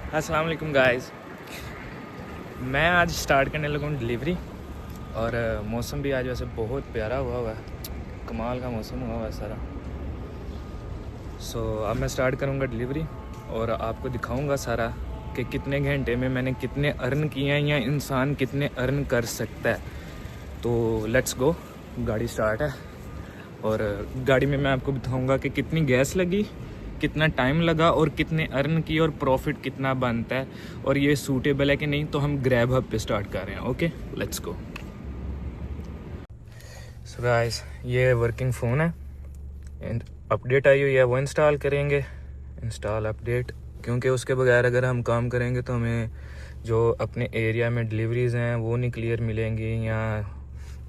अस्सलाम वालेकुम गाइस। मैं आज स्टार्ट करने लगा हूँ डिलीवरी और मौसम भी आज वैसे बहुत प्यारा हुआ है, कमाल का मौसम हुआ है सारा। अब मैं स्टार्ट करूँगा डिलीवरी और आपको दिखाऊँगा सारा कि कितने घंटे में मैंने कितने अर्न किए हैं या इंसान कितने अर्न कर सकता है। तो लेट्स गो, गाड़ी स्टार्ट है और गाड़ी में मैं आपको बताऊँगा कि कितनी गैस लगी, कितना टाइम लगा और कितने अर्न किए और प्रॉफिट कितना बनता है और ये सूटेबल है कि नहीं। तो हम ग्रैब हब पे स्टार्ट कर रहे हैं। Okay let's go. So guys, ये वर्किंग फ़ोन है एंड अपडेट आई हुई है, वो इंस्टॉल करेंगे। इंस्टॉल अपडेट, क्योंकि उसके बगैर अगर हम काम करेंगे तो हमें जो अपने एरिया में डिलीवरीज़ हैं वो नहीं क्लियर मिलेंगी, या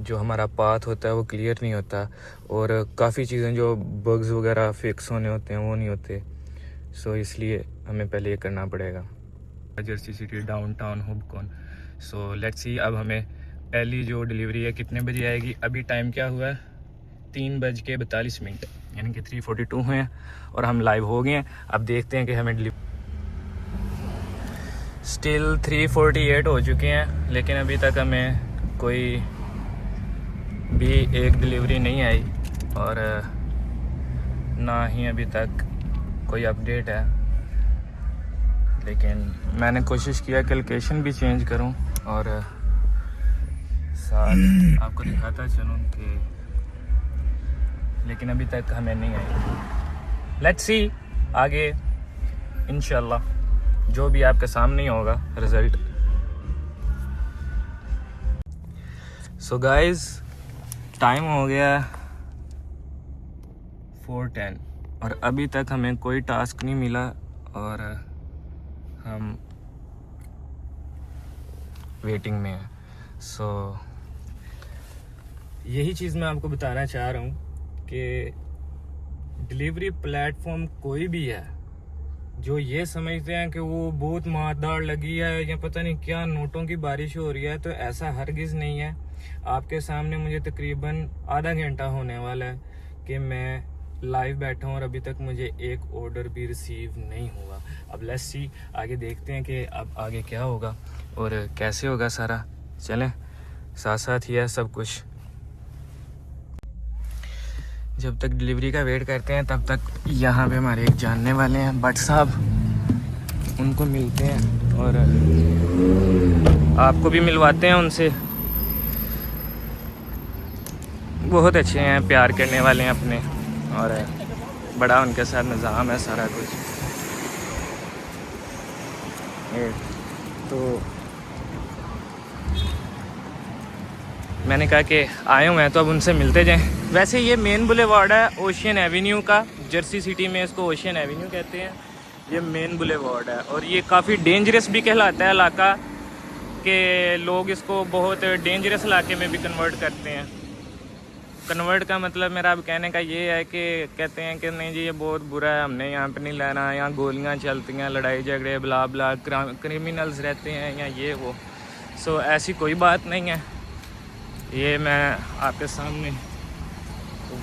जो हमारा पाथ होता है वो क्लियर नहीं होता, और काफ़ी चीज़ें जो बग्स वगैरह फिक्स होने होते हैं वो नहीं होते। इसलिए हमें पहले ये करना पड़ेगा। Jersey City downtown Hoboken. Let's see, अब हमें पहली जो डिलीवरी है कितने बजे आएगी। अभी टाइम क्या हुआ है, 3:42 यानी कि 3:42 हुए हैं और हम लाइव हो गए हैं। अब देखते हैं कि हमें स्टिल 3:48 हो चुके हैं, लेकिन अभी तक हमें कोई भी एक डिलीवरी नहीं आई और ना ही अभी तक कोई अपडेट है। लेकिन मैंने कोशिश किया कि लोकेशन भी चेंज करूं और साथ आपको दिखाता चलूं कि, लेकिन अभी तक हमें नहीं आई। लेट्स सी आगे इंशाल्लाह जो भी आपके सामने ही होगा रिज़ल्ट। गाइस, टाइम हो गया 4:10 और अभी तक हमें कोई टास्क नहीं मिला और हम वेटिंग में हैं। यही चीज़ मैं आपको बताना चाह रहा हूँ कि डिलीवरी प्लेटफॉर्म कोई भी है जो ये समझते हैं कि वो बहुत मारदार लगी है या पता नहीं क्या नोटों की बारिश हो रही है, तो ऐसा हरगिज़ नहीं है। आपके सामने मुझे तकरीबन आधा घंटा होने वाला है कि मैं लाइव बैठा हूँ और अभी तक मुझे एक ऑर्डर भी रिसीव नहीं हुआ। अब लेट्स सी, आगे देखते हैं कि अब आगे क्या होगा और कैसे होगा सारा। चलें, साथ साथ ही है सब कुछ। जब तक डिलीवरी का वेट करते हैं तब तक यहाँ पे हमारे एक जानने वाले हैं भट्ट साहब, उनको मिलते हैं और आपको भी मिलवाते हैं उनसे। बहुत अच्छे हैं, प्यार करने वाले हैं अपने, और बड़ा उनके साथ निज़ाम है सारा कुछ। तो मैंने कहा कि आए हुए हैं तो अब उनसे मिलते जाएं। वैसे ये मेन बुलेवार्ड है ओशियन एवेन्यू का, जर्सी सिटी में इसको ओशियन एवेन्यू कहते हैं। ये मेन बुलेवार्ड है और ये काफ़ी डेंजरस भी कहलाता है इलाका, के लोग इसको बहुत डेंजरस इलाके में भी कन्वर्ट करते हैं। कन्वर्ट का मतलब मेरा अब कहने का ये है कि कहते हैं कि नहीं जी ये बहुत बुरा है, हमने यहाँ पे नहीं लेना, यहाँ गोलियाँ चलती हैं, लड़ाई झगड़े ब्ला ब्ला, क्रिमिनल्स रहते हैं या ये वो। ऐसी कोई बात नहीं है। ये मैं आपके सामने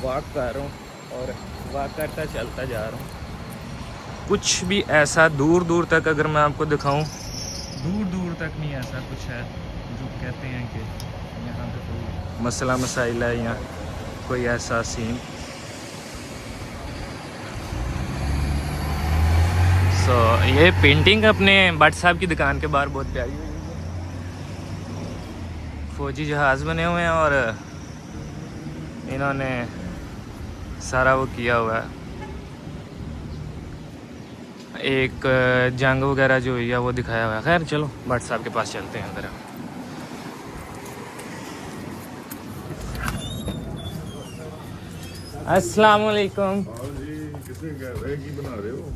वॉक कर रहा हूँ और वॉक करता चलता जा रहा हूँ। कुछ भी ऐसा दूर दूर तक अगर मैं आपको दिखाऊं, दूर दूर तक नहीं ऐसा कुछ है जो कहते हैं कि यहाँ पे कोई मसला मसाइल है या कोई ऐसा सीन। ये पेंटिंग अपने भट्ट साहब की दुकान के बाहर बहुत प्यारी हुई है। फौजी जहाज़ बने हुए हैं और इन्होंने सारा वो किया हुआ है। एक जंग वगैरह जो हुई है वो दिखाया हुआ है। खैर चलो भट्ट साहब के पास चलते हैं अंदर। अस्सलाम वालेकुम।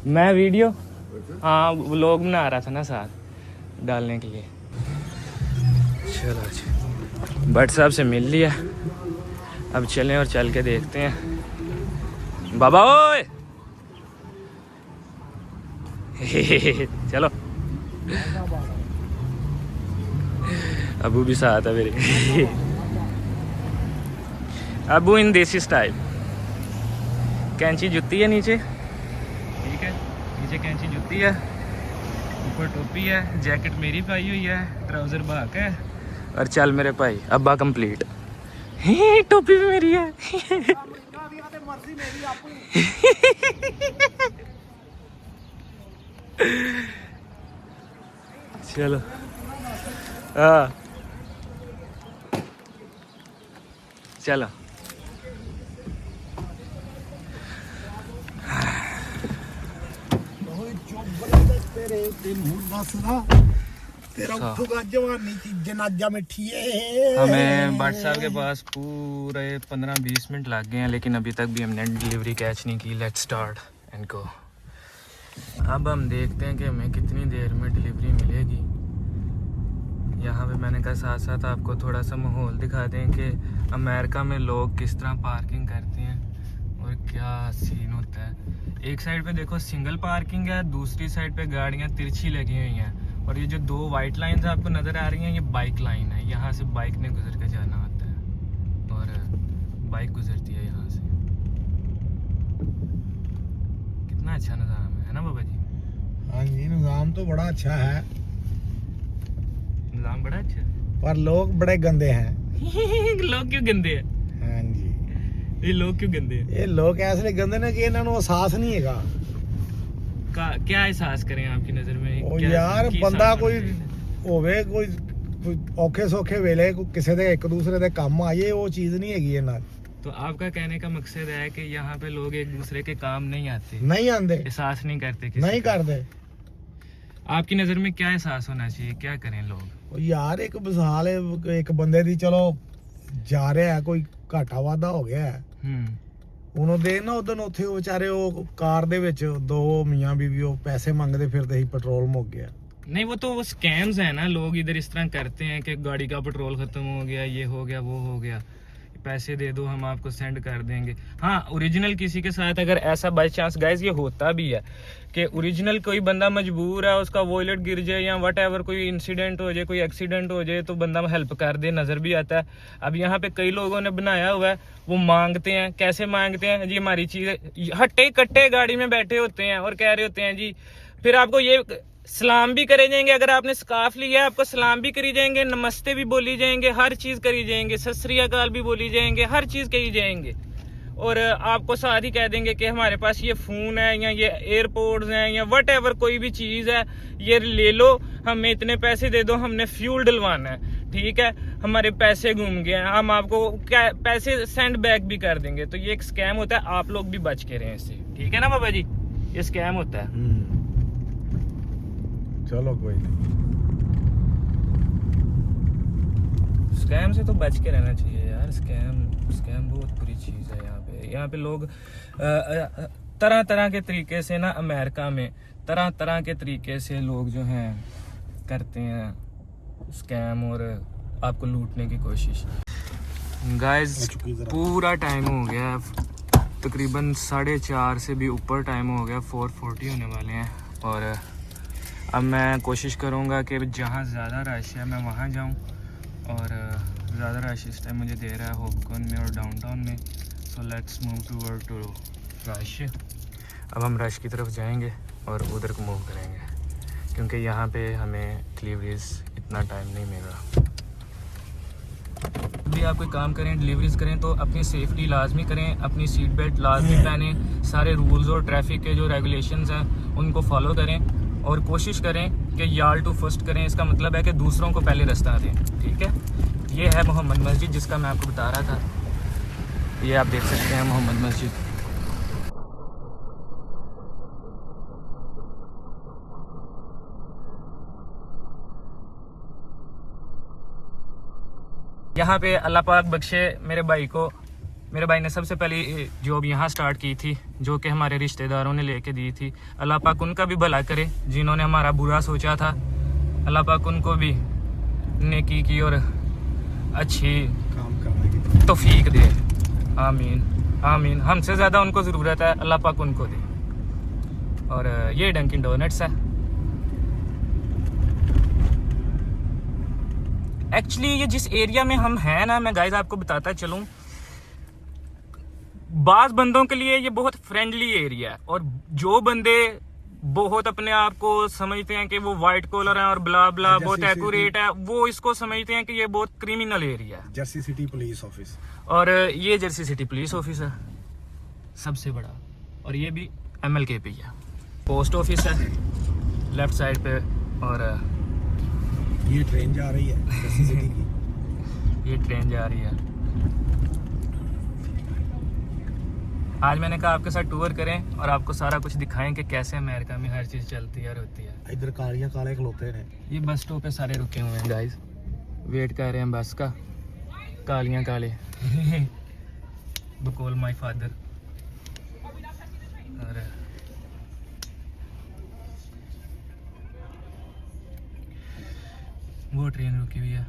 मैं वीडियो, हाँ व्लॉग बना रहा था ना साथ डालने के लिए। चलो अच्छा, भट्ट साहब से मिल लिया, अब चलें और चल के देखते हैं। बाबा ओए चलो, अबू भी साथ है मेरे अबू इन देसी स्टाइल। कैंची जुत्ती है नीचे, ठीक है नीचे कैंची जुत्ती है ऊपर टोपी है, जैकेट मेरी पाई हुई है, ट्राउजर बाक है और चल मेरे भाई अब्बा कंप्लीट। टोपी भी मेरी है। चलो हाँ चलो हमें भट्ट साहब के पास पूरे 15-20 मिनट लग गए हैं, लेकिन अभी तक भी हमने डिलीवरी कैच नहीं की। Let's start and go. अब हम देखते हैं कि हमें कितनी देर में डिलीवरी मिलेगी। यहाँ पे मैंने कहा साथ साथ आपको थोड़ा सा माहौल दिखा दें कि अमेरिका में लोग किस तरह पार्किंग करते हैं और क्या सीन होता है। एक साइड पे देखो सिंगल पार्किंग है, दूसरी साइड पे गाड़ियाँ तिरछी लगी हुई हैं और ये जो 2 वाइट लाइंस आपको नज़र आ रही हैं ये बाइक लाइन है। यहाँ से बाइक ने गुजर के जाना होता है और बाइक गुजरती है यहाँ से। कितना अच्छा निज़ाम है ना बाबा जी? हाँ जी, निज़ाम तो बड़ा अच्छा है, निज़ाम बड़ा अच्छा है पर लोग बड़े गंदे हैं। लोग क्यों गंदे हैं? हाँ जी, ये लोग क्यों गंदे हैं? ये लोग ऐसे गंदे ने कि इन्होंने एहसास नहीं है क्या एहसास करें आपकी नज़र में? ਉਹ क्या ਯਾਰ की ਬੰਦਾ एहसास ਕੋਈ होना चाहिए? ਹੋਵੇ ਕੋਈ ਔਖੇ ਸੌਖੇ ਵੇਲੇ ਕਿਸੇ ਦੇ ਇੱਕ ਦੂਸਰੇ ਦੇ ਕੰਮ ਆਏ, ਉਹ ਚੀਜ਼ ਨਹੀਂ ਹੈਗੀ ਇਹਨਾਂ तो आपका कहने का मकसद है कि यहाँ पे लोग एक दूसरे के काम नहीं आते, ਨਹੀਂ ਆਂਦੇ, एहसास नहीं करते किसी ਨਹੀਂ का। ਕਰਦੇ। आपकी नज़र में क्या एहसास होना चाहिए? क्या करें लोग? ਉਹ ਯਾਰ ਇੱਕ ਮਿਸਾਲ ਹੈ, ਇੱਕ ਬੰਦੇ ਦੀ ਚਲੋ ਜਾ ਰਿਹਾ ਹੈ, ਕੋਈ ਘਾਟਾ ਵਾਧਾ ਹੋ ਗਿਆ ਹੈ, ਉਹਨੂੰ ਦੇ ਨਾ ਉਦੋਂ ਉੱਥੇ ਉਹ ਵਿਚਾਰੇ ਉਹ ਕਾਰ ਦੇ ਵਿੱਚ 2 ਮੀਆਂ ਬੀਵੀ ਉਹ ਪੈਸੇ ਮੰਗਦੇ ਫਿਰਦੇ ਸੀ, ਪੈਟਰੋਲ ਮੁੱਕ ਗਿਆ। नहीं वो तो वो स्कैम्स है ना, लोग इधर इस तरह करते हैं कि गाड़ी का पेट्रोल खत्म हो गया, ये हो गया, वो हो गया, पैसे दे दो हम आपको सेंड कर देंगे। हाँ, ओरिजिनल किसी के साथ अगर ऐसा बाई चांस गाइस ये होता भी है कि ओरिजिनल कोई बंदा मजबूर है, उसका वॉलेट गिर जाए या वट एवर कोई इंसिडेंट हो जाए, कोई एक्सीडेंट हो जाए तो बंदा हेल्प कर दे, नज़र भी आता है। अब यहाँ पे कई लोगों ने बनाया हुआ है, वो मांगते हैं। कैसे मांगते हैं जी? हमारी चीज़ हट्टे कट्टे गाड़ी में बैठे होते हैं और कह रहे होते हैं जी, फिर आपको ये सलाम भी करे जाएंगे, अगर आपने स्कार्फ लिया है आपको सलाम भी करी जाएंगे, नमस्ते भी बोली जाएंगे, हर चीज़ करी जाएंगे, सत श्री अकाल भी बोली जाएंगे, हर चीज़ कही जाएंगे। और आपको साथ ही कह देंगे कि हमारे पास ये फ़ोन है या ये एयरपोर्ट्स हैं या वट एवर कोई भी चीज़ है, ये ले लो, हमें इतने पैसे दे दो, हमने फ्यूल डलवाना है, ठीक है, हमारे पैसे घूम गए हैं, हम आपको क्या पैसे सेंड बैक भी कर देंगे। तो ये एक स्कैम होता है, आप लोग भी बच के रहें इससे, ठीक है ना बाबा जी? ये स्कैम होता है। चलो कोई नहीं, स्कैम से तो बच के रहना चाहिए यार। स्कैम बहुत बुरी चीज़ है। यहाँ पे लोग तरह तरह के तरीके से ना, अमेरिका में तरह तरह के तरीके से लोग जो हैं करते हैं स्कैम और आपको लूटने की कोशिश। गाइस पूरा टाइम हो गया, तकरीबन 4:30 से भी ऊपर टाइम हो गया, 4:40 होने वाले हैं। और अब मैं कोशिश करूँगा कि जहाँ ज़्यादा रश है मैं वहाँ जाऊँ, और ज़्यादा रश इस टाइम मुझे दे रहा है होपकॉन में और डाउनटाउन में। So let's move toward to rush. अब हम रश की तरफ जाएंगे और उधर को मूव करेंगे, क्योंकि यहाँ पे हमें डिलीवरीज इतना टाइम नहीं मिल रहा। भी आप कोई काम करें, डिलीवरीज करें तो अपनी सेफ्टी लाजमी करें, अपनी सीट बेल्ट लाजमी पहनें, सारे रूल्स और ट्रैफिक के जो रेगुलेशंस हैं उनको फॉलो करें और कोशिश करें कि याल टू फर्स्ट करें। इसका मतलब है कि दूसरों को पहले रास्ता दें, ठीक है? ये है मोहम्मद मस्जिद जिसका मैं आपको बता रहा था, ये आप देख सकते हैं मोहम्मद मस्जिद। यहाँ पे अल्लाह पाक बख्शे मेरे भाई को, मेरे भाई ने सबसे पहली जॉब यहाँ स्टार्ट की थी, जो कि हमारे रिश्तेदारों ने लेके दी थी। अल्लाह पाक उनका भी भला करे, जिन्होंने हमारा बुरा सोचा था, अल्लाह पाक उनको भी नेकी की और अच्छी काम करने की तौफीक दे। आमीन आमीन। हमसे ज़्यादा उनको ज़रूरत है, अल्लाह पाक उनको दे। और ये डंकिन डोनट्स है। एक्चुअली ये जिस एरिया में हम हैं ना, मैं गाइस आपको बताता चलूँ, बाज़ बंदों के लिए ये बहुत फ्रेंडली एरिया है, और जो बंदे बहुत अपने आप को समझते हैं कि वो वाइट कॉलर है और ब्ला ब्ला जर्सी बहुत सिटी। एक्यूरेट है, वो इसको समझते हैं कि ये बहुत क्रिमिनल एरिया है। Jersey city police office. और ये जर्सी सिटी पुलिस ऑफिस है सबसे बड़ा, और ये भी MLK पे ही है। पोस्ट ऑफिस है लेफ्ट साइड पे, और ये ट्रेन जा रही है जर्सी सिटी की। ये ट्रेन जा रही है। आज मैंने कहा आपके साथ टूर करें और आपको सारा कुछ दिखाएं कि कैसे अमेरिका में हर चीज़ चलती है और होती है। इधर कालियां काले खलोते हैं। ये बस स्टॉप पे सारे रुके हुए हैं गाइस, वेट कर रहे हैं बस का। कालियां काले बकौल माय फादर। और वो ट्रेन रुकी हुई है,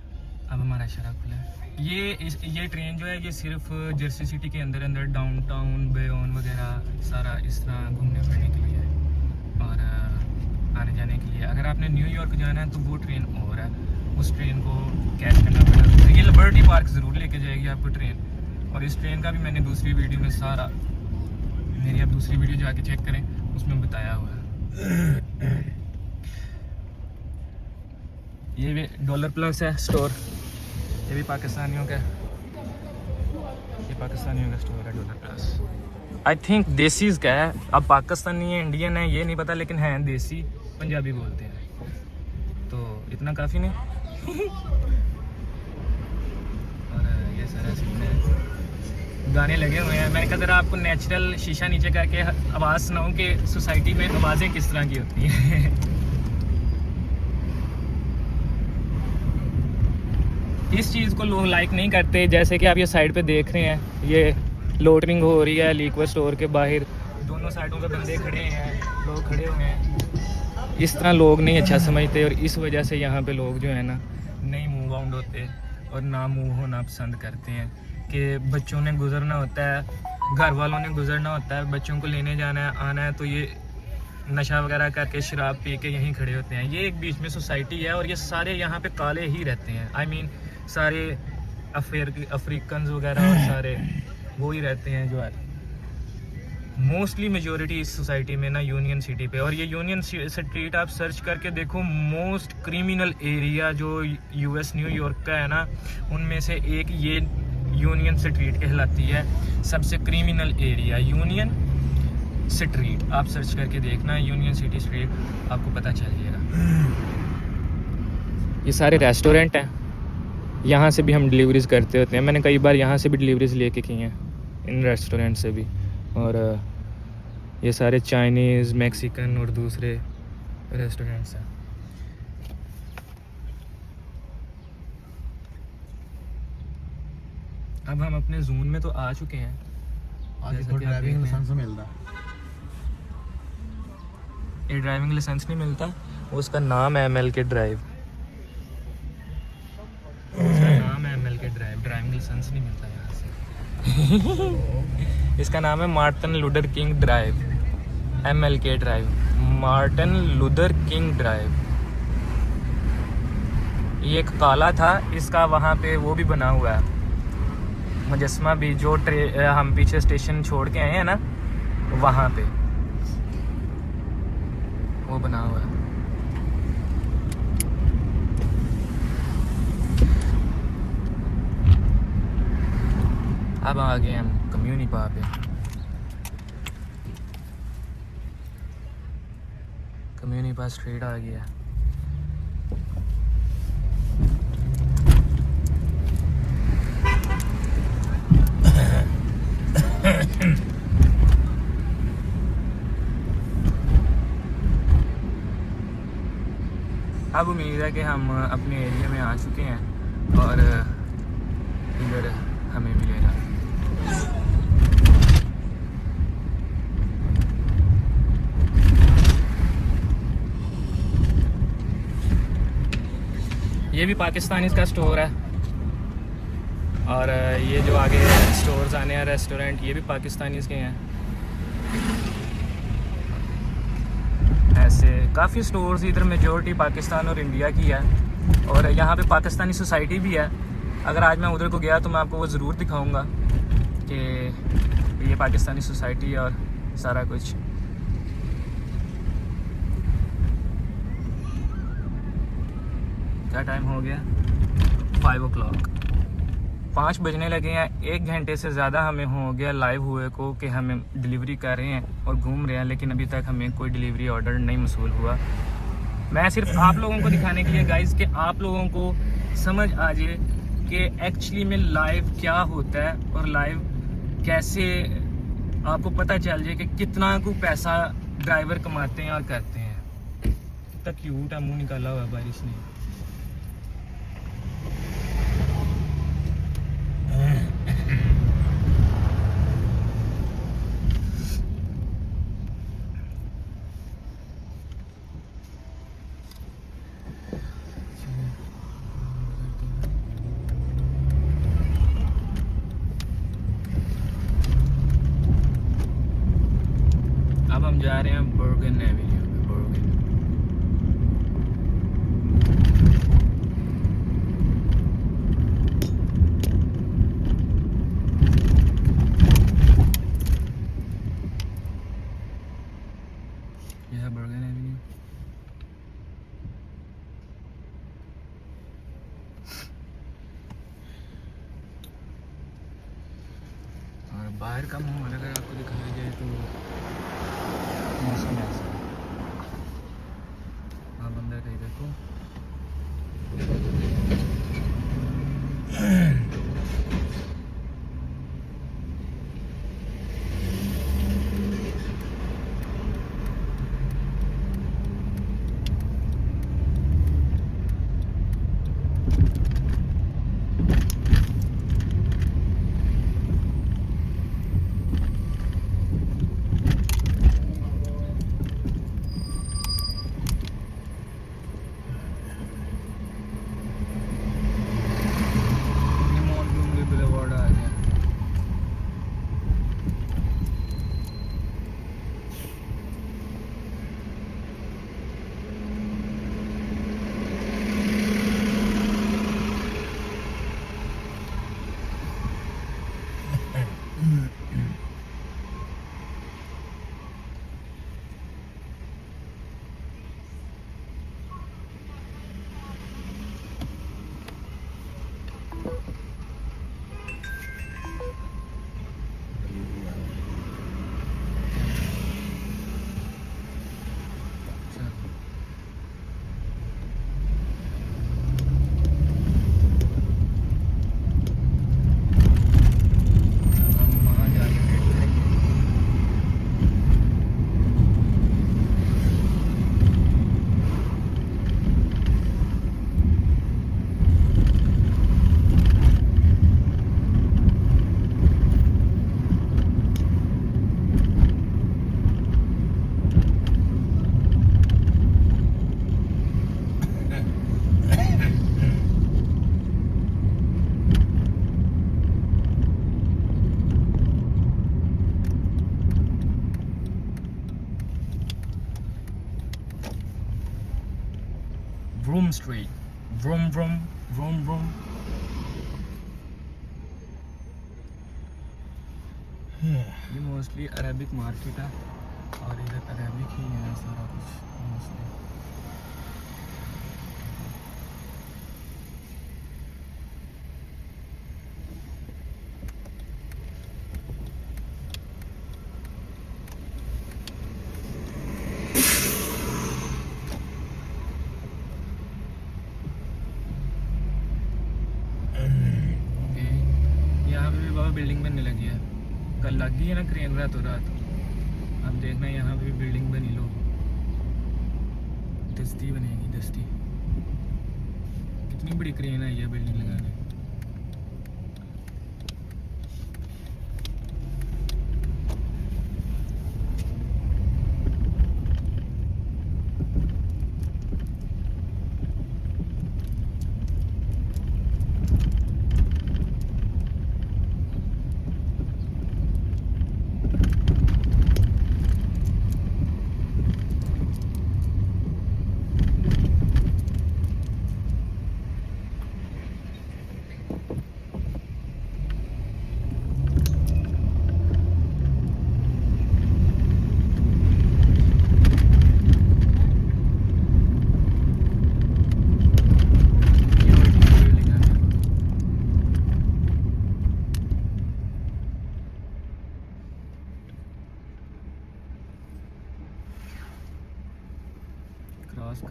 अब हमारा इशारा खुला है। ये ट्रेन जो है ये सिर्फ जर्सी सिटी के अंदर अंदर डाउनटाउन बेयोन वगैरह सारा इस तरह घूमने फिरने के लिए है और आने जाने के लिए। अगर आपने न्यूयॉर्क जाना है तो वो ट्रेन और है, उस ट्रेन को कैच करना पड़ेगा। ये लिबर्टी पार्क ज़रूर लेके जाएगी आपको ट्रेन, और इस ट्रेन का भी मैंने दूसरी वीडियो में सारा, मेरी आप दूसरी वीडियो जाके चेक करें, उसमें बताया हुआ है। ये भी $+ है स्टोर, ये भी पाकिस्तानियों का, ये पाकिस्तानियों का स्टोर है $+ आई थिंक देसीज का है। अब पाकिस्तानी है इंडियन है ये नहीं पता, लेकिन है देसी, पंजाबी बोलते हैं, तो इतना काफ़ी नहीं। और ये सारा सीन है, गाने लगे हुए हैं। मैंने कहा जरा आपको नेचुरल शीशा नीचे करके आवाज़ सुनाऊँ कि सोसाइटी में आवाज़ें किस तरह की होती हैं। इस चीज़ को लोग लाइक नहीं करते, जैसे कि आप ये साइड पे देख रहे हैं, ये लोटरिंग हो रही है लिक्विड स्टोर के बाहर, दोनों साइडों पे बंदे खड़े हैं, लोग खड़े हुए हैं। इस तरह लोग नहीं अच्छा समझते, और इस वजह से यहाँ पे लोग जो है ना नहीं मूव आउट होते और ना मूव होना पसंद करते हैं कि बच्चों ने गुजरना होता है, घर वालों ने गुजरना होता है, बच्चों को लेने जाना है आना है, तो ये नशा वगैरह करके शराब पी के यहीं खड़े होते हैं। ये एक बीच में सोसाइटी है और ये सारे यहाँ पे काले ही रहते हैं। आई मीन सारे अफ्रीकन वगैरह और सारे वो ही रहते हैं जो है मोस्टली मेजोरिटी इस सोसाइटी में ना यूनियन सिटी पे। और ये यूनियन स्ट्रीट आप सर्च करके देखो, मोस्ट क्रिमिनल एरिया जो US न्यूयॉर्क का है ना, उनमें से एक ये यूनियन स्ट्रीट कहलाती है। सबसे क्रिमिनल एरिया यूनियन स्ट्रीट, आप सर्च करके देखना यूनियन सिटी स्ट्रीट, आपको पता चल जाएगा। ये सारे रेस्टोरेंट हैं, यहाँ से भी हम डिलीवरीज करते होते हैं। मैंने कई बार यहाँ से भी डिलीवरीज लेके की हैं, इन रेस्टोरेंट से भी। और ये सारे चाइनीज़, मैक्सिकन और दूसरे रेस्टोरेंट्स हैं। अब हम अपने जोन में तो आ चुके हैं। जैसा कि आप ड्राइविंग देख रहे हैं। लाइसेंस मिलता। ये ड्राइविंग लाइसेंस नहीं मिलता, उसका नाम है MLK ड्राइव, उसका नाम है MLK ड्राइव। ड्राइविंग लाइसेंस नहीं मिलता यहाँ से। इसका नाम है Martin Luther king drive, MLK drive, Martin Luther king drive. ये एक काला था, इसका वहाँ पे वो भी बना हुआ है मुजस्मा भी, जो हम पीछे स्टेशन छोड़ के आए हैं ना, वहाँ पे वो बना हुआ है। अब आ गए हम कम्युनिटी पार्क पे। कम्युनिटी पार्क स्ट्रीट आ गया। अब उम्मीद है कि हम अपने एरिया में आ चुके हैं और इधर हमें मिलेगा। ये भी पाकिस्तानी का स्टोर है, और ये जो आगे स्टोर्स आने हैं रेस्टोरेंट, ये भी पाकिस्तानीज़ के हैं। ऐसे काफ़ी स्टोर्स इधर मेजॉरिटी पाकिस्तान और इंडिया की है, और यहाँ पे पाकिस्तानी सोसाइटी भी है। अगर आज मैं उधर को गया तो मैं आपको वो ज़रूर दिखाऊंगा कि ये पाकिस्तानी सोसाइटी और सारा कुछ। क्या टाइम हो गया? 5 o'clock, 5 बजने लगे हैं। 1 घंटे से ज़्यादा हमें हो गया लाइव हुए को कि हमें डिलीवरी कर रहे हैं और घूम रहे हैं, लेकिन अभी तक हमें कोई डिलीवरी ऑर्डर नहीं मसूल हुआ। मैं सिर्फ आप लोगों को दिखाने के लिए गाइस, कि आप लोगों को समझ आ जाए कि एक्चुअली में लाइव क्या होता है और लाइव कैसे आपको पता चल जाए कि कितना को पैसा ड्राइवर कमाते हैं और करते हैं। तक क्यूट है, मुंह निकाला हुआ है बारिश ने। अब हम जा रहे हैं बर्गन एवेन्यू पे। बर्गन यह है बर्गन एवेन्यू। और बाहर का माहौल अगर आपको दिखाया जाए तो मौसम ऐसा है। आप अंदर कहीं देखो, बुलेवार्ड आ गया। Vroom Street, vroom vroom vroom vroom। ये मोस्टली अरेबिक मार्केट है और इधर अरेबिक ही है सारा कुछ मोस्टली। यहाँ पे भी बाबा बिल्डिंग बनने लगी है। कल लग गई है ना क्रेन रातों रात। अब देखना यहाँ पे भी बिल्डिंग बनी लो, दस्ती बनेगी दस्ती। कितनी बड़ी क्रेन आई है बिल्डिंग लगाने।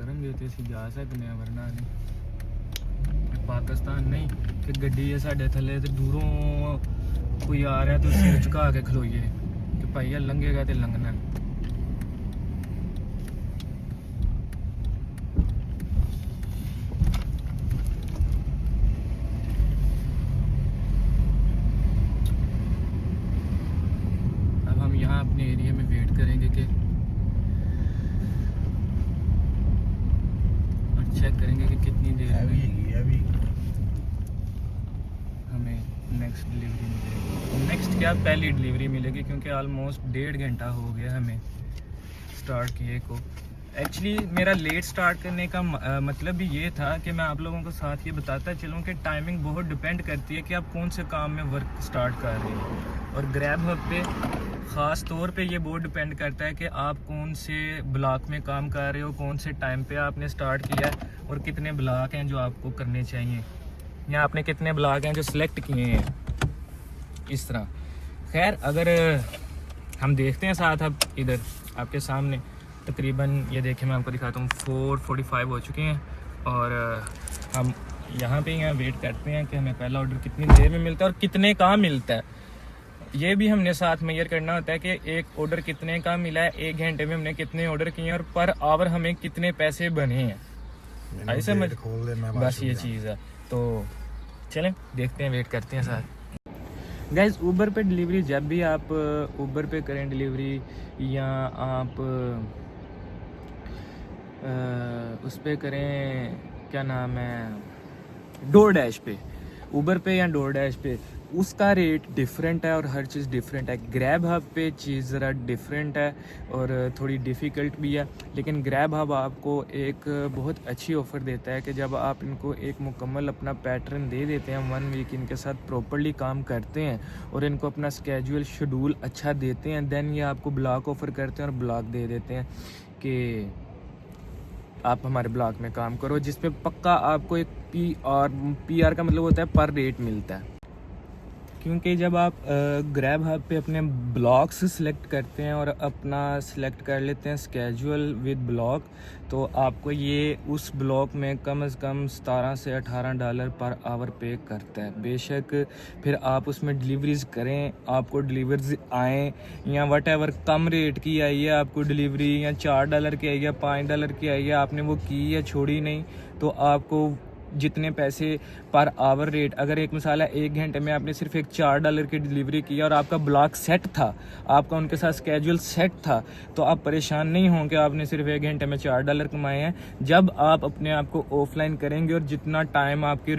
करेंगे तो ਅਸੀਂ ਜਾ ਸਕਦੇ ਆ ਵਰਨਾ ਨਹੀਂ ਪਾਕਿਸਤਾਨ ਨਹੀਂ ਕਿ ਗੱਡੀ ਹੈ ਸਾਡੇ ਥੱਲੇ ਤੇ ਦੂਰੋਂ ਕੋਈ ਆ ਰਿਹਾ ਤਾਂ ਸਿਰ ਝੁਕਾ ਕੇ ਖਲੋਈਏ ਕਿ ਭਾਈ ਇਹ ਲੰਘੇਗਾ ਤੇ ਲੰਘਣਾ अपने एरिया में वेट करेंगे कि और चेक करेंगे कि कितनी देर में हमें नेक्स्ट डिलीवरी मिलेगी नेक्स्ट क्या पहली डिलीवरी मिलेगी क्योंकि ऑलमोस्ट 1.5 घंटा हो गया हमें स्टार्ट किए को एक्चुअली मेरा लेट स्टार्ट करने का मतलब भी ये था कि मैं आप लोगों के साथ ये बताता चलूँ कि टाइमिंग बहुत डिपेंड करती है कि आप कौन से काम में वर्क स्टार्ट कर रहे हो और ग्रैब हब पे ख़ास तौर पे ये बहुत डिपेंड करता है कि आप कौन से ब्लॉक में काम कर रहे हो कौन से टाइम पे आपने स्टार्ट किया है और कितने ब्लॉक हैं जो आपको करने चाहिए या आपने कितने ब्लॉक हैं जो सिलेक्ट किए हैं इस तरह खैर अगर हम देखते हैं साथ अब इधर आपके सामने तकरीबन ये देखें मैं आपको दिखाता हूँ 4:45 हो चुके हैं और हम यहाँ पे यहाँ वेट करते हैं कि हमें पहला ऑर्डर कितनी देर में मिलता है और कितने का मिलता है ये भी हमने साथ मेजर करना होता है कि एक ऑर्डर कितने का मिला है 1 घंटे में हमने कितने ऑर्डर किए हैं और पर आवर हमें कितने पैसे बने हैं आई समझ बस ये चीज़ है तो चलें देखते हैं वेट करते हैं साथ गाइस ऊबर पे डिलीवरी जब भी आप ऊबर पे करें डिलीवरी या आप उस पे करें क्या नाम है डोर डैश पे ऊबर पे या डोर डैश पे उसका रेट डिफरेंट है और हर चीज़ डिफरेंट है ग्रैब हब पे चीज़ ज़रा डिफरेंट है और थोड़ी डिफ़िकल्ट भी है लेकिन ग्रैब हब आपको एक बहुत अच्छी ऑफ़र देता है कि जब आप इनको एक मुकम्मल अपना पैटर्न दे देते हैं 1 वीक इनके साथ प्रॉपर्ली काम करते हैं और इनको अपना स्केड्यूल शेड्यूल अच्छा देते हैं दैन ये आपको ब्लॉक ऑफ़र करते हैं और ब्लॉक दे देते हैं कि आप हमारे ब्लॉक में काम करो जिस पे पक्का आपको एक पीआर का मतलब होता है पर रेट मिलता है क्योंकि जब आप ग्रैब हब पे अपने ब्लॉक्स सिलेक्ट करते हैं और अपना सिलेक्ट कर लेते हैं स्केड्यूल विद ब्लॉक तो आपको ये उस ब्लॉक में कम से कम 17 से 18 डॉलर पर आवर पे करता है बेशक फिर आप उसमें डिलीवरीज करें आपको डिलीवरीज आएँ या वट एवर कम रेट की आई है आपको डिलीवरी या $4 की आई है $5 की आई है आपने वो की या छोड़ी नहीं तो आपको जितने पैसे पर आवर रेट अगर एक मिसाल है 1 घंटे में आपने सिर्फ एक $4 की डिलीवरी की और आपका ब्लॉक सेट था आपका उनके साथ स्केड्यूल सेट था तो आप परेशान नहीं होंगे आपने सिर्फ 1 घंटे में $4 कमाए हैं जब आप अपने आप को ऑफलाइन करेंगे और जितना टाइम आपकी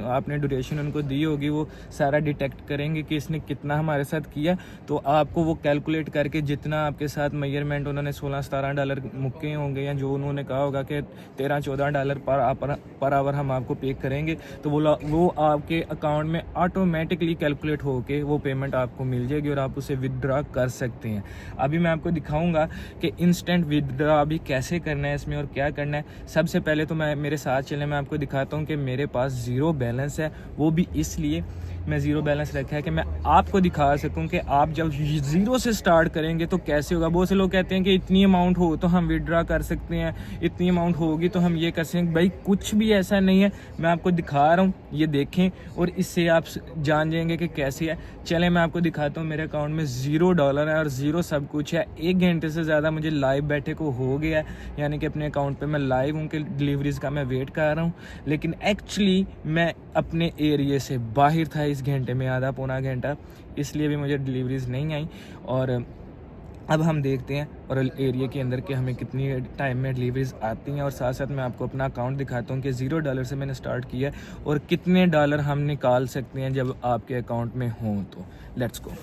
आपने ड्यूरेशन उनको दी होगी वो सारा डिटेक्ट करेंगे कि इसने कितना हमारे साथ किया तो आपको वो कैलकुलेट करके जितना आपके साथ मेजरमेंट उन्होंने $16-17 मुक्के होंगे या जो उन्होंने कहा होगा कि $13-14 पर आवर हम आपको पे करेंगे तो वो आपके अकाउंट में ऑटोमेटिकली कैलकुलेट होके वो पेमेंट आपको मिल जाएगी और आप उसे विदड्रॉ कर सकते हैं अभी मैं आपको दिखाऊंगा कि इंस्टेंट विदड्रॉ अभी कैसे करना है इसमें और क्या करना है सबसे पहले तो मैं मेरे साथ चले मैं आपको दिखाता हूँ कि मेरे पास ज़ीरो बैलेंस है वो भी इसलिए मैं ज़ीरो बैलेंस रखा है कि मैं आपको दिखा सकूं कि आप जब ज़ीरो से स्टार्ट करेंगे तो कैसे होगा बहुत से लोग कहते हैं कि इतनी अमाउंट हो तो हम विड्रॉ कर सकते हैं इतनी अमाउंट होगी तो हम ये कर सकते हैं भाई कुछ भी ऐसा नहीं है मैं आपको दिखा रहा हूँ ये देखें और इससे आप जान जाएंगे कि कैसे है चलें मैं आपको दिखाता हूँ मेरे अकाउंट में $0 है और ज़ीरो सब कुछ है 1 घंटे से ज़्यादा मुझे लाइव बैठे को हो गया है यानी कि अपने अकाउंट पे मैं लाइव हूँ कि डिलीवरीज़ का मैं वेट कर रहा हूँ लेकिन एक्चुअली मैं अपने एरिए से बाहर था इस घंटे में आधा पौना घंटा इसलिए भी मुझे डिलीवरीज़ नहीं आई और अब हम देखते हैं और एरिया के अंदर के हमें कितनी टाइम में डिलीवरीज आती हैं और साथ साथ मैं आपको अपना अकाउंट दिखाता हूँ कि $0 से मैंने स्टार्ट किया और कितने डॉलर हम निकाल सकते हैं जब आपके अकाउंट में हों तो लेट्स गो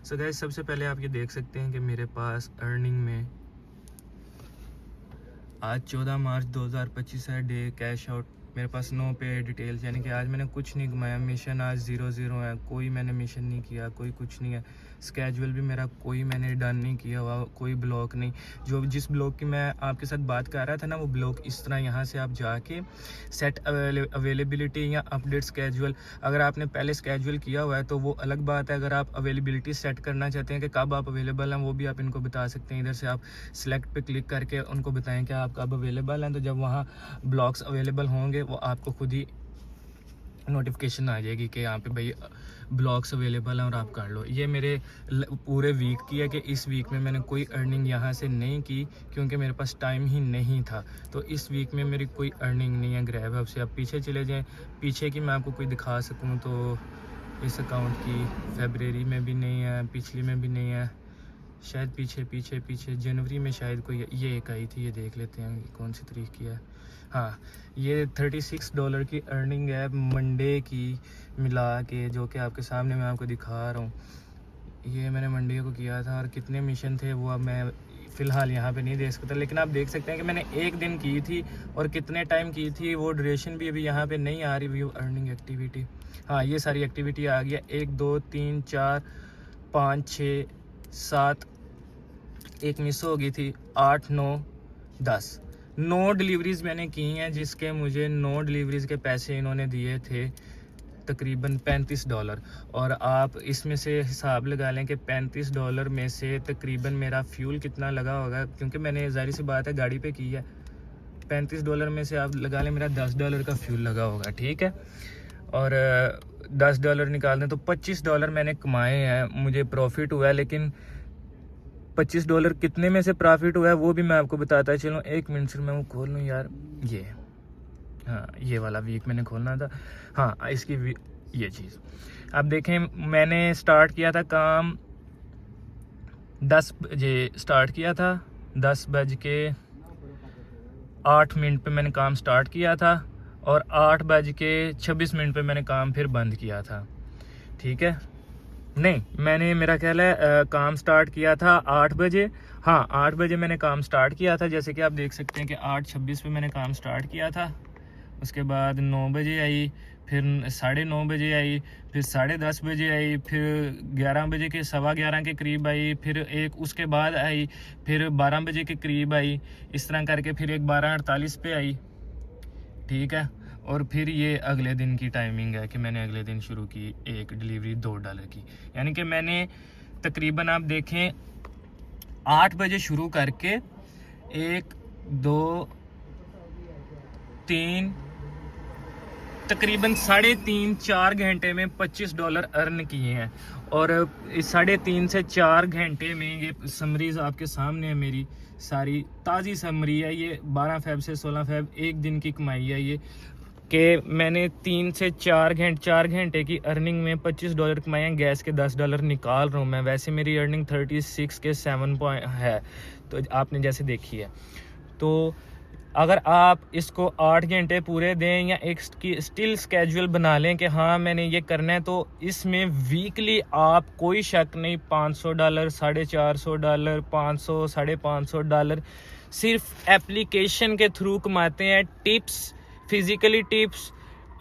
सो गाइस सबसे पहले आप ये देख सकते हैं कि मेरे पास अर्निंग में आज 14 मार्च 2025 है डे कैश आउट मेरे पास नो पे डिटेल्स, यानी कि आज मैंने कुछ नहीं घुमाया। मिशन आज 0-0 है, कोई मैंने मिशन नहीं किया, कोई कुछ नहीं है। स्केजुअल भी मेरा कोई मैंने डन नहीं किया हुआ, कोई ब्लॉक नहीं। जो जिस ब्लॉक की मैं आपके साथ बात कर रहा था ना, वो ब्लॉक इस तरह यहाँ से आप जाके सेट अवेलेबिलिटी या अपडेट स्केजुअल, अगर आपने पहले स्केजुअल किया हुआ है तो वो अलग बात है। अगर आप अवेलेबिलिटी सेट करना चाहते हैं कि कब आप अवेलेबल हैं, वो भी आप इनको बता सकते हैं। इधर से आप सिलेक्ट पे क्लिक करके उनको बताएं कि आप कब अवेलेबल हैं, तो जब वहाँ ब्लॉक्स अवेलेबल होंगे वो आपको खुद ही नोटिफिकेशन आ जाएगी कि यहाँ पे भाई ब्लॉग्स अवेलेबल हैं और आप कर लो। ये मेरे पूरे वीक की है कि इस वीक में मैंने कोई अर्निंग यहाँ से नहीं की क्योंकि मेरे पास टाइम ही नहीं था। तो इस वीक में मेरी कोई अर्निंग नहीं है ग्रैब हब से। आप पीछे चले जाएं, पीछे की मैं आपको कोई दिखा सकूँ तो इस अकाउंट की फरवरी में भी नहीं है, पिछली में भी नहीं है, शायद पीछे जनवरी में शायद कोई ये एक आई थी। ये देख लेते हैं कौन सी तारीख की है। हाँ, ये $36 की अर्निंग है मंडे की मिला के, जो कि आपके सामने मैं आपको दिखा रहा हूँ। ये मैंने मंडे को किया था और कितने मिशन थे वो अब मैं फ़िलहाल यहाँ पे नहीं देख सकता, लेकिन आप देख सकते हैं कि मैंने एक दिन की थी और कितने टाइम की थी। वो ड्यूरेशन भी अभी यहाँ पे नहीं आ रही। व्यू अर्निंग एक्टिविटी, हाँ ये सारी एक्टिविटी आ गया। 1 2 3 4 5 6 7, एक मिस हो गई थी, 8 9 10, 9 डिलीवरीज़ मैंने की हैं, जिसके मुझे 9 डिलीवरीज़ के पैसे इन्होंने दिए थे तकरीबन $35। और आप इसमें से हिसाब लगा लें कि $35 में से तकरीबन मेरा फ्यूल कितना लगा होगा, क्योंकि मैंने ज़ाहिर सी बात है गाड़ी पे की है। $35 में से आप लगा लें मेरा $10 का फ्यूल लगा होगा, ठीक है। और $10 निकाल दें तो $25 मैंने कमाए हैं, मुझे प्रॉफिट हुआ है। लेकिन $25 कितने में से प्रॉफिट हुआ है वो भी मैं आपको बताता चलूँ। 1 मिनट से मैं वो खोल लूँ यार, ये हाँ ये वाला वीक मैंने खोलना था। हाँ इसकी ये चीज़ आप देखें, मैंने स्टार्ट किया था काम 10 बजे स्टार्ट किया था, 10:08 पे मैंने काम स्टार्ट किया था और 8:26 पे मैंने काम फिर बंद किया था, ठीक है। नहीं, मैंने मेरा ख्याल है काम स्टार्ट किया था 8 बजे। हाँ 8 बजे मैंने काम स्टार्ट किया था, जैसे कि आप देख सकते हैं कि 8:26 पे मैंने काम स्टार्ट किया था। उसके बाद 9 बजे आई, फिर 9:30 बजे आई, फिर 10:30 बजे आई, फिर 11 बजे के 11:15 के करीब आई, फिर एक उसके बाद आई, फिर 12 बजे के करीब आई। इस तरह करके फिर एक 12:48 पे आई, ठीक है। और फिर ये अगले दिन की टाइमिंग है कि मैंने अगले दिन शुरू की एक डिलीवरी $2 की, यानी कि मैंने तकरीबन आप देखें 8 बजे शुरू करके 1 2 3 तकरीबन 3.5-4 घंटे में $25 अर्न किए हैं। और इस 3.5 से 4 घंटे में ये समरीज आपके सामने है, मेरी सारी ताज़ी समरी है। ये 12 फ़रवरी से 16 फरवरी एक दिन की कमाई है ये, कि मैंने 3 से 4 घंटे की अर्निंग में $25 कमाए हैं। गैस के $10 निकाल रहा हूँ मैं, वैसे मेरी अर्निंग 36 के 7 पॉइंट है, तो आपने जैसे देखी है। तो अगर आप इसको 8 घंटे पूरे दें या एक स्टिल स्केजुअल बना लें कि हाँ मैंने ये करना है, तो इसमें वीकली आप कोई शक नहीं $500, $450, $500, $550 सिर्फ एप्लीकेशन के थ्रू कमाते हैं। Tips, physically tips,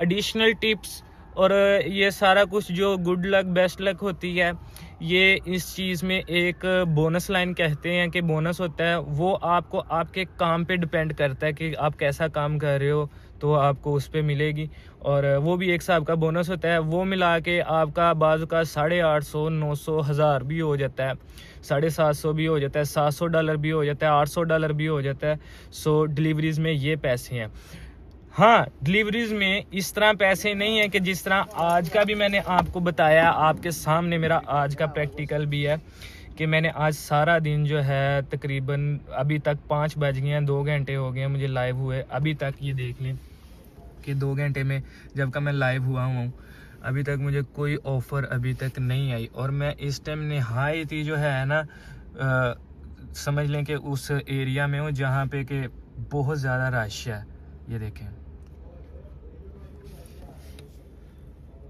additional tips और ये सारा कुछ जो गुड लक बेस्ट लक होती है, ये इस चीज़ में एक बोनस लाइन कहते हैं कि बोनस होता है। वो आपको आपके काम पे डिपेंड करता है कि आप कैसा काम कर रहे हो, तो आपको उस पे मिलेगी। और वो भी एक हिसाब का बोनस होता है। वो मिला के आपका बाज़ का 850, 900, 1000 भी हो जाता है, 750 भी हो जाता है, $700 भी हो जाता है, $800 भी हो जाता है। सो डिलीवरीज़ में ये पैसे हैं। हाँ, डिलीवरीज में इस तरह पैसे नहीं है कि जिस तरह आज का भी मैंने आपको बताया, आपके सामने मेरा आज का प्रैक्टिकल भी है कि मैंने आज सारा दिन जो है तकरीबन अभी तक 5 बज गए हैं, 2 घंटे हो गए हैं मुझे लाइव हुए अभी तक। ये देख लें कि 2 घंटे में जब का मैं लाइव हुआ हूँ अभी तक मुझे कोई ऑफ़र अभी तक नहीं आई। और मैं इस टाइम नहायत ही जो है ना समझ लें कि उस एरिया में हूँ जहाँ पे कि बहुत ज़्यादा रश है। ये देखें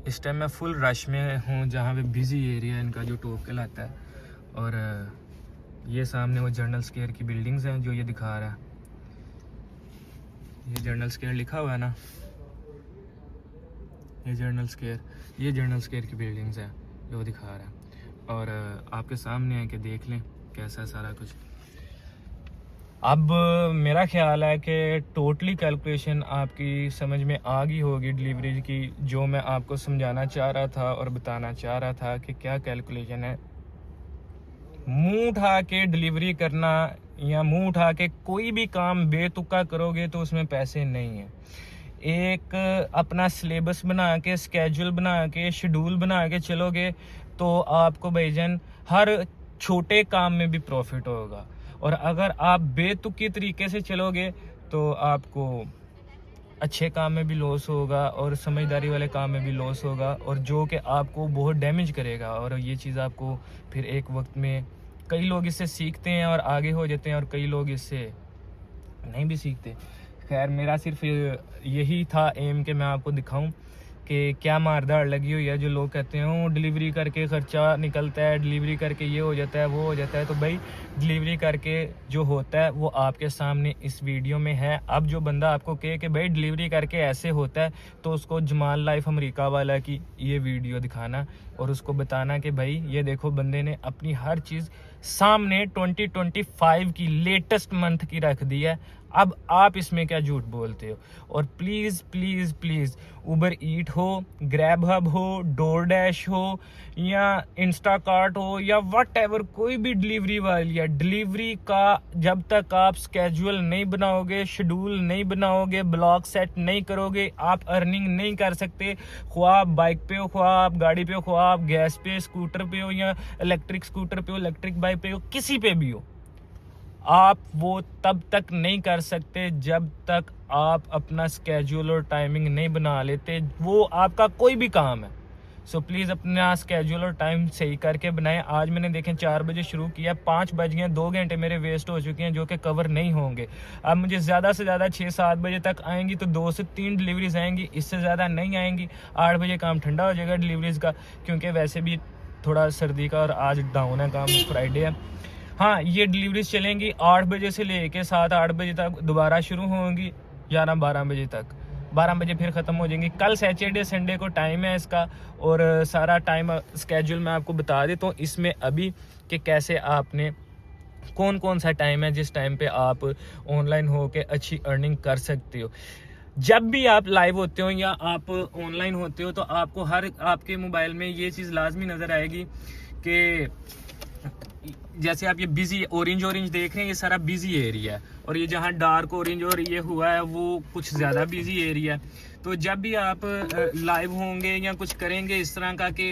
इस टाइम मैं फुल रश में हूँ, जहाँ पे बिज़ी एरिया इनका जो टॉप कहलाता है। और ये सामने वो जनरल स्केयर की बिल्डिंग्स हैं जो ये दिखा रहा है। ये जनरल स्केयर लिखा हुआ है ना, ये जनरल स्केयर की बिल्डिंग्स है जो वो दिखा रहा है, और आपके सामने है कि देख लें कैसा सारा कुछ। अब मेरा ख्याल है कि टोटली कैलकुलेशन आपकी समझ में आ गई होगी डिलीवरी की, जो मैं आपको समझाना चाह रहा था और बताना चाह रहा था कि क्या कैलकुलेशन है। मुंह उठा के डिलीवरी करना या मुंह उठा के कोई भी काम बेतुका करोगे तो उसमें पैसे नहीं है। एक अपना सिलेबस बना के, स्केड्यूल बना के, शेड्यूल बना के चलोगे तो आपको भाईजान हर छोटे काम में भी प्रॉफिट होगा, और अगर आप बेतुकी तरीके से चलोगे तो आपको अच्छे काम में भी लॉस होगा और समझदारी वाले काम में भी लॉस होगा, और जो कि आपको बहुत डैमेज करेगा। और ये चीज़ आपको फिर एक वक्त में, कई लोग इससे सीखते हैं और आगे हो जाते हैं, और कई लोग इससे नहीं भी सीखते। खैर मेरा सिर्फ यही था एम कि मैं आपको दिखाऊं कि क्या मारदार लगी हुई है। जो लोग कहते हैं डिलीवरी करके ख़र्चा निकलता है, डिलीवरी करके ये हो जाता है, वो हो जाता है, तो भाई डिलीवरी करके जो होता है वो आपके सामने इस वीडियो में है। अब जो बंदा आपको कहे कि भाई डिलीवरी करके ऐसे होता है, तो उसको जमाल लाइफ अमेरिका वाला की ये वीडियो दिखाना और उसको बताना कि भाई ये देखो बंदे ने अपनी हर चीज़ सामने 2025 की लेटेस्ट मंथ की रख दी है। अब आप इसमें क्या झूठ बोलते हो। और प्लीज़ प्लीज़ प्लीज़ उबर ईट हो, ग्रैब हब हो, डोर डैश हो या इंस्टाकार्ट हो या वट एवर, कोई भी डिलीवरी वाली है, डिलीवरी का जब तक आप स्केड्यूल नहीं बनाओगे, शेड्यूल नहीं बनाओगे, ब्लॉक सेट नहीं करोगे, आप अर्निंग नहीं कर सकते। ख्वाह आप बाइक पे हो, ख्वाह आप गाड़ी पे हो, ख्वाह आप गैस पे, स्कूटर पे हो या इलेक्ट्रिक स्कूटर पे हो, इलेक्ट्रिक बाइक पे हो, किसी पे भी हो, आप वो तब तक नहीं कर सकते जब तक आप अपना स्केड्यूल और टाइमिंग नहीं बना लेते। वो आपका कोई भी काम है, सो प्लीज़ अपना स्केड्यूल और टाइम सही करके बनाएं। आज मैंने देखें 4 बजे शुरू किया, 5 बज गए, 2 घंटे मेरे वेस्ट हो चुके हैं जो कि कवर नहीं होंगे। अब मुझे ज़्यादा से ज़्यादा 6-7 बजे तक आएंगी तो 2 से 3 डिलीवरीज आएंगी, इससे ज़्यादा नहीं आएंगी। 8 बजे काम ठंडा हो जाएगा डिलीवरीज का, क्योंकि वैसे भी थोड़ा सर्दी का और आज डाउन है काम, फ्राइडे है। हाँ, ये डिलीवरीज चलेंगी 8 बजे से लेके 7-8 बजे तक, दोबारा शुरू होंगी 11-12 बजे तक, 12 बजे फिर ख़त्म हो जाएंगी। कल सैटरडे संडे को टाइम है इसका, और सारा टाइम स्केड्यूल मैं आपको बता देता हूँ इसमें अभी कि कैसे आपने कौन कौन सा टाइम है जिस टाइम पे आप ऑनलाइन हो के अच्छी अर्निंग कर सकते हो। जब भी आप लाइव होते हो या आप ऑनलाइन होते हो तो आपको हर आपके मोबाइल में ये चीज़ लाजमी नज़र आएगी कि जैसे आप ये बिजी ऑरेंज देख रहे हैं, ये सारा बिजी एरिया है, और ये जहाँ डार्क ऑरेंज और ये हुआ है वो कुछ ज़्यादा बिजी एरिया है। तो जब भी आप लाइव होंगे या कुछ करेंगे इस तरह का कि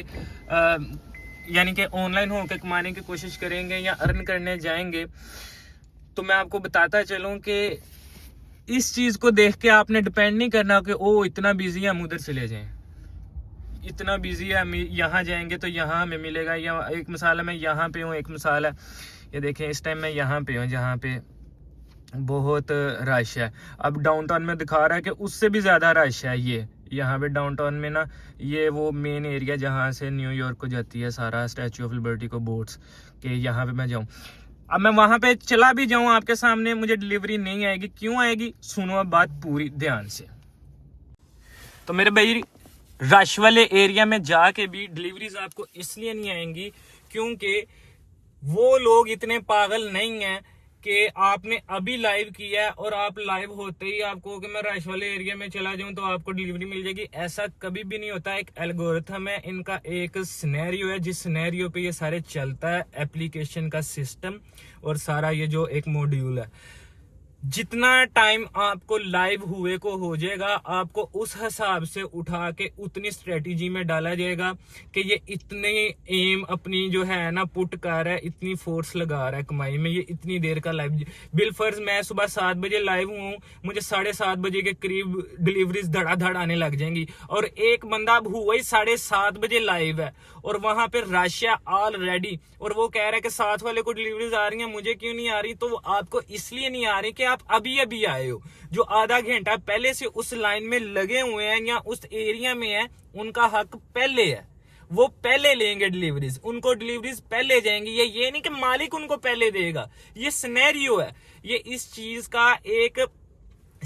यानी कि ऑनलाइन होकर कमाने की कोशिश करेंगे या अर्न करने जाएंगे, तो मैं आपको बताता चलूँ कि इस चीज़ को देख के आपने डिपेंड नहीं करना कि ओ इतना बिजी है हम उधर चले जाएं, इतना बिजी है हम यहाँ जाएंगे तो यहाँ हमें मिलेगा। या एक मिसाल है मैं यहाँ पे हूँ, एक मिसाल है ये देखें इस टाइम मैं यहाँ पे हूँ जहाँ पे बहुत रश है। अब डाउनटाउन में दिखा रहा है कि उससे भी ज़्यादा रश है। ये यहाँ पे डाउनटाउन में ना, ये वो मेन एरिया जहाँ से न्यूयॉर्क को जाती है सारा स्टैचू ऑफ लिबर्टी को बोट्स के, यहाँ पे मैं जाऊँ। अब मैं वहाँ पे चला भी जाऊँ आपके सामने, मुझे डिलीवरी नहीं आएगी। क्यों आएगी? सुनो अब बात पूरी ध्यान से। तो मेरे भाई रश वाले एरिया में जाके भी डिलीवरीज आपको इसलिए नहीं आएंगी क्योंकि वो लोग इतने पागल नहीं हैं कि आपने अभी लाइव किया है और आप लाइव होते ही आपको कि मैं रश वाले एरिया में चला जाऊं तो आपको डिलीवरी मिल जाएगी। ऐसा कभी भी नहीं होता। एक एल्गोरिथम है इनका, एक सिनेरियो है जिस सिनेरियो पे ये सारे चलता है, एप्लीकेशन का सिस्टम और सारा ये जो एक मॉड्यूल है। जितना टाइम आपको लाइव हुए को हो जाएगा, आपको उस हिसाब से उठा के उतनी स्ट्रेटेजी में डाला जाएगा कि ये इतने एम अपनी जो है ना पुट कर रहा है, इतनी फोर्स लगा रहा है कमाई में, ये इतनी देर का लाइव। बिलफर्ज मैं सुबह 7 बजे लाइव हूँ, मुझे 7:30 बजे के करीब डिलीवरीज धड़ाधड़ आने लग जाएंगी, और एक बंदा अब हुआ ही 7:30 बजे लाइव है और वहां पे रश है ऑलरेडी, और वो कह रहा है कि 7 वाले को डिलीवरीज आ रही है, मुझे क्यों नहीं आ रही? तो आपको इसलिए नहीं आ रही कि आप अभी आए हो। जो आधा घंटा पहले से उस लाइन में लगे हुए हैं या उस एरिया में है, उनका हक पहले है, वो पहले लेंगे डिलीवरीज, उनको डिलीवरीज पहले जाएंगी। ये नहीं कि मालिक उनको पहले देगा, ये सिनेरियो है, ये इस चीज का एक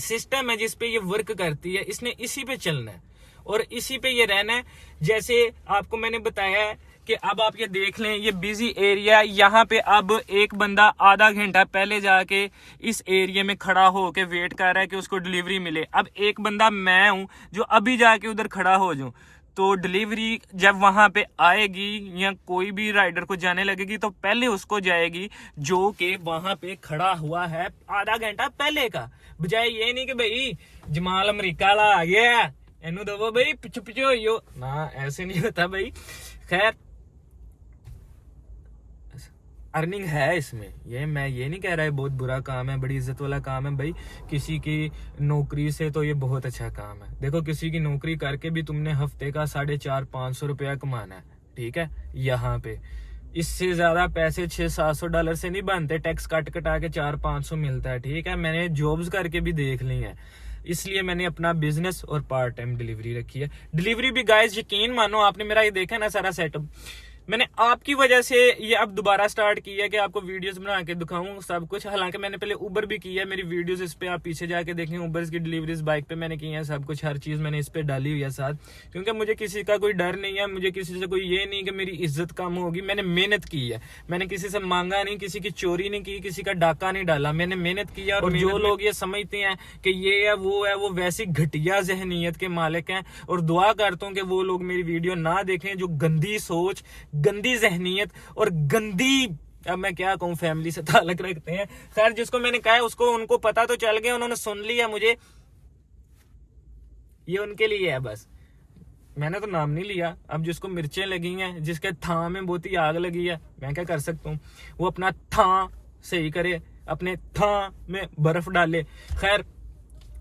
सिस्टम है जिसपे ये वर्क करती है, इसने इसी पे चलना है। और इसी पे ये रहना है। जैसे आपको मैंने बताया है कि अब आप ये देख लें, ये बिजी एरिया, यहाँ पे अब एक बंदा आधा घंटा पहले जाके इस एरिया में खड़ा हो के वेट कर रहा है कि उसको डिलीवरी मिले। अब एक बंदा मैं हूं जो अभी जाके उधर खड़ा हो जाऊं, तो डिलीवरी जब वहां पे आएगी या कोई भी राइडर को जाने लगेगी तो पहले उसको जाएगी जो कि वहां पे खड़ा हुआ है आधा घंटा पहले का। बजाय ये नहीं कि भाई जमाल अमरीका वाला आ गया इनू दबो भाई पिछू पिछू हो ना, ऐसे नहीं होता भाई। खैर अर्निंग है इसमें, ये मैं ये नहीं कह रहा है बहुत बुरा काम है, बड़ी इज्जत वाला काम है भाई। किसी की नौकरी से तो ये बहुत अच्छा काम है। देखो किसी की नौकरी करके भी तुमने हफ्ते का 450-500 रुपया कमाना है, ठीक है। यहाँ पे इससे ज्यादा पैसे $600-700 से नहीं बनते, टैक्स कट कटा के 400-500 मिलता है, ठीक है। मैंने जॉब्स करके भी देख ली है, इसलिए मैंने अपना बिजनेस और पार्ट टाइम डिलीवरी रखी है। डिलीवरी भी गाइस यकीन मानो, आपने मेरा ये देखा ना सारा सेटअप, मैंने आपकी वजह से ये अब दोबारा स्टार्ट किया कि आपको वीडियोस बना के दिखाऊं सब कुछ। हालांकि मैंने पहले उबर भी किया, मेरी वीडियोस इस पे आप पीछे जाके देखें, उबर की डिलीवरीज बाइक पे मैंने की है, सब कुछ हर चीज मैंने इस पे डाली हुई है साथ, क्योंकि मुझे किसी का कोई डर नहीं है, मुझे किसी से कोई ये नहीं कि मेरी इज्जत कम होगी। मैंने मेहनत की है, मैंने किसी से मांगा नहीं, किसी की चोरी नहीं की, किसी का डाका नहीं डाला, मैंने मेहनत किया। और जो लोग ये समझते हैं कि ये है वो वैसी घटिया जहनीत के मालिक हैं, और दुआ करता हूँ कि वो लोग मेरी वीडियो ना देखें जो गंदी सोच, गंदी जहनीत और गंदी, अब मैं क्या कहूं, फैमिली से ताल्लुक रखते हैं। खैर जिसको मैंने कहा है उसको, उनको पता तो चल गया, उन्होंने सुन लिया मुझे, ये उनके लिए है बस। मैंने तो नाम नहीं लिया। अब जिसको मिर्चें लगी हैं, जिसके थां में बहुत ही आग लगी है, मैं क्या कर सकता हूँ, वो अपना थां सही करे, अपने थां में बर्फ डाले। खैर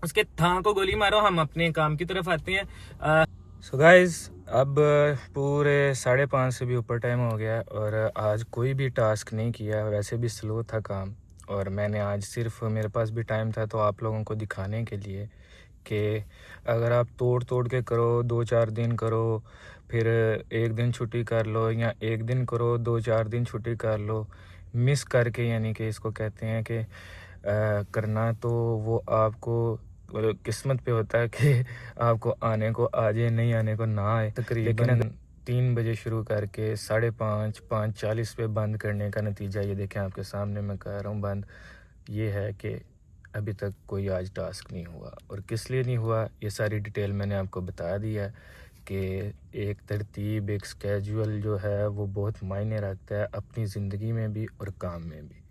उसके थां को गोली मारो, हम अपने काम की तरफ आते हैं। सो गाइज अब पूरे 5:30 से भी ऊपर टाइम हो गया और आज कोई भी टास्क नहीं किया, वैसे भी स्लो था काम। और मैंने आज सिर्फ, मेरे पास भी टाइम था तो आप लोगों को दिखाने के लिए कि अगर आप तोड़ तोड़ के करो, 2-4 दिन करो, फिर एक दिन छुट्टी कर लो, या एक दिन करो 2-4 दिन छुट्टी कर लो, मिस करके, यानी कि इसको कहते हैं कि करना, तो वो आपको किस्मत पे होता है कि आपको आने को आ जाए, नहीं आने को ना आए। तकरीबन 3 बजे शुरू करके 5:30, 5:40 पे बंद करने का नतीजा ये देखें आपके सामने, मैं कह रहा हूँ बंद। ये है कि अभी तक कोई आज टास्क नहीं हुआ, और किस लिए नहीं हुआ ये सारी डिटेल मैंने आपको बता दी है कि एक तरतीब, एक स्केड्यूल जो है वो बहुत मायने रखता है अपनी ज़िंदगी में भी और काम में भी।